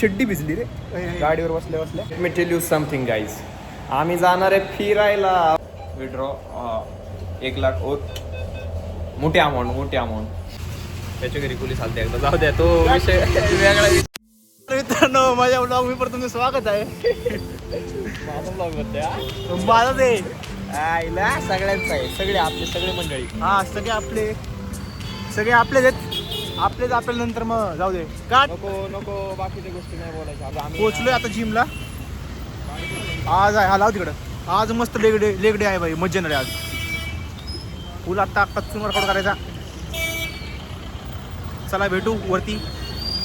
चड्डी भिजली रे गाडीवर बसल्या बसल्या. Me tell you something guys, आम्ही जाणार आहे फिरायला. विड्रॉ 1 लाख मोठी अमाऊंट त्याच्या घरी पोलीस आलते एकदा. जाऊ द्या, तो विषय वेगळा. मित्रांनो, माझ्या ब्लॉग मी तुमचं स्वागत आहे. माझा ब्लॉग मध्ये माझं ते आईला सगळ्यांचा आहे, सगळे मंडळी. हा सगळे आपलेच आहेत. आपल्या नंतर मग जाऊ दे. का नको बाकीच्या गोष्टी नाही बोलायच्या. पोहोचलोय आता जिमला. आज आहे, हा लाव तिकडं. आज मस्त लेग डे आहे भाई, मज्जा येणार आहे आज. फुल आता कच्चून वर्कआउट करायचा. चला भेटू वरती.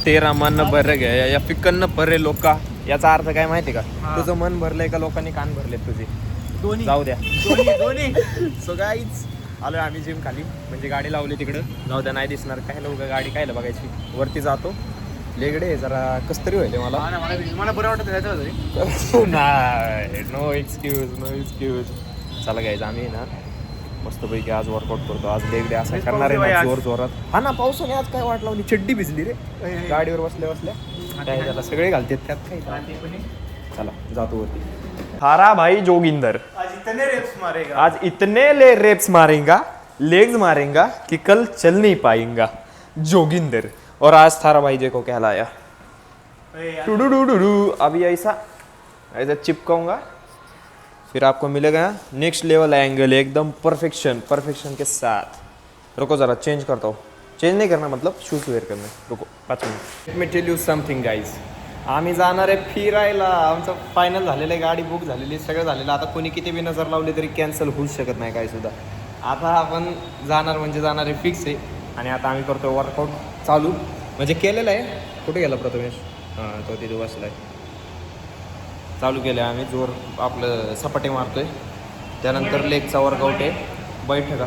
तेरा मन भर गया या फिकन भरे लोका, याचा अर्थ काय माहिती का? हा. तुझं मन भरलंय का लोकांनी कान भरलेत तुझे? दोन्ही जाऊ द्या. दोन्ही सो गाईज आलोय आम्ही जिम खाली, म्हणजे गाडी लावली तिकडं. जाऊ द्या, नाही दिसणार काय लोक, गाडी कायला बघायची. वरती जातो. लेगडे जरा कस्तरी व्हायचे मला. मला बरं वाटत जायचं. नाही, नो एक्सक्यूज. चला गाईज, आम्ही ना मस्तपैकी आज वर्कआउट करतो. आज लेग डे असा करणार आहे ना, जोरात. हा ना, पावसाने आज काय वाट लावली, चड्डी भिजली रे गाडीवर बसल्या काय त्याला सगळे घालतात त्यात काय. चला जातो वरती. थारा भाई जोगिंदर आज इतने रेप्स मारेगा, लेग्स मारेगा कि कल चल नहीं पाएगा जोगिंदर. और आज थारा भाई जी को कहलाया टू अभी ऐसा चिपकाऊंगा, फिर आपको मिलेगा नेक्स्ट लेवल एंगल, एकदम परफेक्शन के साथ. रुको जरा चेंज करता हूँ. चेंज नहीं करना मतलब शूज वेअर करना. रुको 5 minute. Me tell you something guys, आम्ही जाणार आहे फिरायला. आमचं फायनल झालेलं आहे, गाडी बुक झालेली आहे, सगळं झालेलं. आता कोणी किती बी नजर लावली तरी कॅन्सल होऊच शकत नाही काय सुद्धा. आता आपण जाणार म्हणजे जाणार आहे, फिक्स आहे. आणि आता आम्ही करतो वर्कआउट चालू, म्हणजे केलेलं आहे. कुठे गेला प्रथमेश? हां, तो तिथे बसला आहे. चालू केलं आहे आम्ही, जोर आपलं सपाटे मारतोय. त्यानंतर लेगचा वर्कआउट आहे, बैठका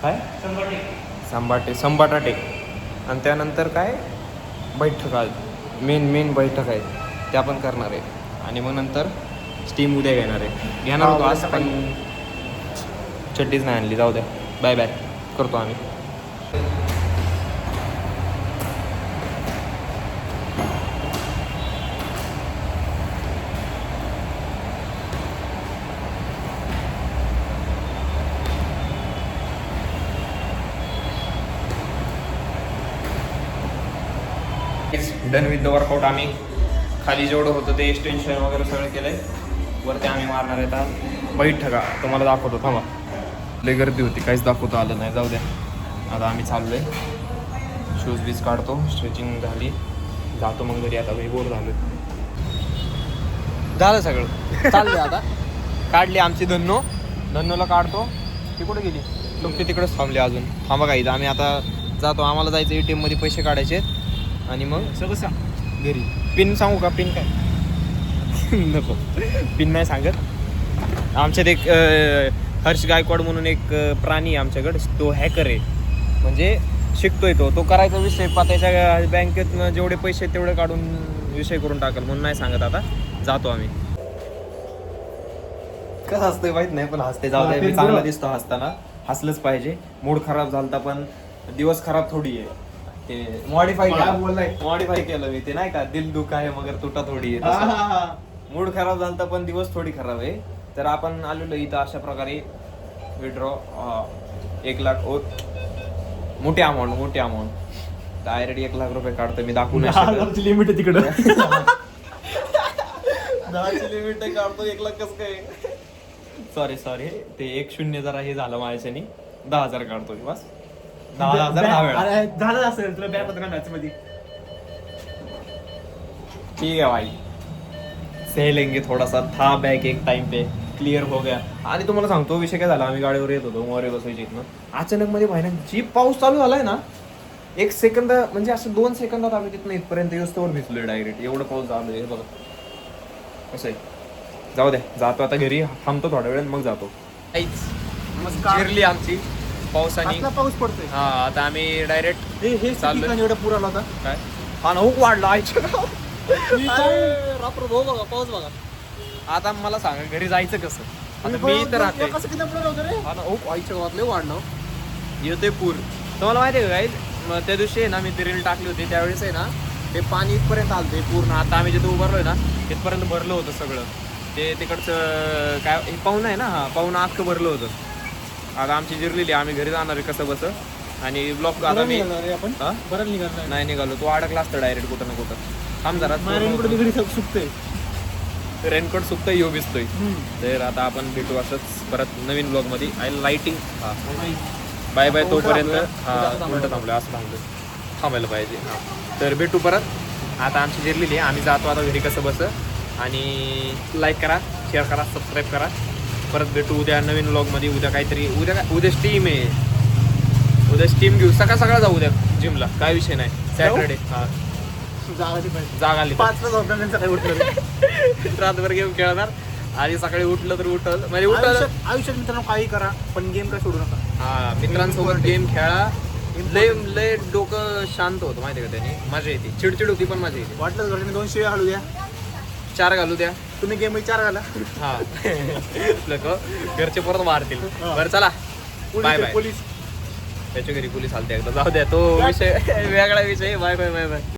काय संबाटा टेक. आणि त्यानंतर काय बैठका, मेन बैठक आहे त्या पण करणार आहे. आणि मग नंतर स्टीम उद्या घेणार होतो आज, पण चड्डीच नाही आणली. जाऊ द्या, बाय करतो आम्ही. Done with the workout. आम्ही खाली जेवढं होतं ते एक्सटेन्शन वगैरे सगळं केलं आहे. वरती आम्ही मारणार आहे आता बैठका. तुम्हाला दाखवतो, थांबा. लय गर्दी होती, काहीच दाखवता आलं नाही. जाऊ द्या, आता आम्ही चाललो आहे. शूज बीज काढतो, स्ट्रेचिंग झाली, जातो मग घरी. आता मी बोर झालं सगळं. चाललं आता. काढली आमची धन्नोला काढतो. ती कुठे गेली? लोक ते तिकडेच थांबले अजून. थांबा काही, आम्ही आता जातो. आम्हाला जायचं ATM मध्ये पैसे काढायचे आणि मग सगळं सांग घरी. पिन सांगू का? पिन काय नको, पिन नाही सांगत. आमच्यात एक हर्ष गायकवाड म्हणून एक प्राणी आहे आमच्याकडे, तो हॅकर आहे. म्हणजे शिकतोय तो करायचा विषय. त्याच्या बँकेत जेवढे पैसे तेवढे काढून विषय करून टाकल, म्हणून नाही सांगत. आता जातो आम्ही. कसं हसतोय माहित नाही, पण हसते. जाऊ दे, मी चांगला दिसतो हसताना. हसलंच पाहिजे. मूड खराब झालता पण दिवस खराब थोडी आहे. ते मॉडिफाय केलं मी, ते नाही का, दिल दुखा है मगर तुटा थोडी आहे. मूड खराब झालता पण दिवस थोडी खराब आहे. तर आपण आलेलो इथं अशा प्रकारे. विड्रॉ 1 लाख मोठी अमाऊंट. डायरेक्ट 1 लाख रुपये काढतो मी, दाखवू नाही शकत. लिमिट आहे तिकडं. 10ची लिमिट आहे, काढतो 1 लाख कसं काय. सॉरी ते 1 0 जरा हे झालं माझ्याने. 10,000 काढतो बस. 10,000 झालं असेल तुला बॅग मॅच मध्ये. ठीक है भाई, सह लेंगे थोड़ा सा था बैग एक टाइम पे, क्लियर हो गया. आणि तुम्हाला सांगतो विषय काय झाला. आम्ही गाडीवर येत होतो, मोरे बसायची इथनं. अचानक मध्ये भाई ना जीप पाऊस चालू झालाय ना, 1 सेकंद म्हणजे असं 2 सेकंदात आम्ही तिथनं इथपर्यंत येऊस्तोवर भिजलोय डायरेक्ट. एवढं पाऊस झालं हे बघा कसं आहे. जाऊ द्या, जातो आता घरी. थांबतो थोड्या वेळ, मग जातो. चिरली आमची पावसाने. पाऊस पडतोय. हा, आता आम्ही डायरेक्ट हे चाललोय. एवढा पूर आला होता काय हा ना, हुक वाढला आईच्या गाव. पाऊस बघा. आता मला सांगा घरी जायचं कसं? आता मी इथं राहते. हा ना, आईच्या गावातले वाढणं येतोय पूर. तुम्हाला माहिती आहे का काही? त्या दिवशी आहे ना, मी ती रील टाकली होती. त्यावेळेस आहे ना, ते पाणी इथपर्यंत आलं ते पूर्ण. आता आम्ही जिथे उभारलोय ना तिथपर्यंत भरलं होतं सगळं. ते तिकडचं काय हे पाहुणं आहे ना, हा पाहुणं अख्खं भरलं होतं. आता आमची जिरलेली, आम्ही घरी जाणार आहे कसं बस. आणि ब्लॉक आता मी आपण हा? बरं निघाल नाही निघालो, तू अडकला असतं डायरेक्ट कुठं ना कुठं. थांब जरा, घरी सुकते. रेनकोट सुकतोय यो भिजतोय. तर आता आपण भेटू असंच परत नवीन ब्लॉग मध्ये. I lighting. हा बाय बाय. तोपर्यंत हा उलट थांबलो, असं थांबायला पाहिजे. हा तर भेटू परत. आता आमची जिरलेली आहे, आम्ही जातो आता घरी कसं बस. आणि लाईक करा, शेअर करा, सबस्क्राईब करा. परत भेटू उद्या नवीन ब्लॉगमध्ये. उद्या काहीतरी उद्या स्टीम आहे. उद्या स्टीम घेऊ, सकाळ जाऊ उद्या जिमला, काय विषय नाही. सॅटरडे. हा जाग आली 5ला झोपल्यानंतर सकाळी उठलं. रातभर गेम खेळणार आणि सकाळी उठलं तर उठल म्हणजे उठल. आयुष्यात मित्रांनो काही करा पण गेम काय सोडू नका. हा मित्रांसोबत गेम खेळा. लय डोकं शांत होतं माहिती का त्याने. मजा येते, चिडचिड होती पण मजा येते. वाटलं घरच्याने 2 शिव्या घालू द्या, 4 घालू द्या. तुम्ही गेम 4 घाला. हा लोक घरचे परत मारतील. बरं चला बाय बाय. पोलीस त्याच्या घरी पोलीस आलते एकदा, जाऊ द्या तो विषय वेगळा विषय. Bye bye bye bye.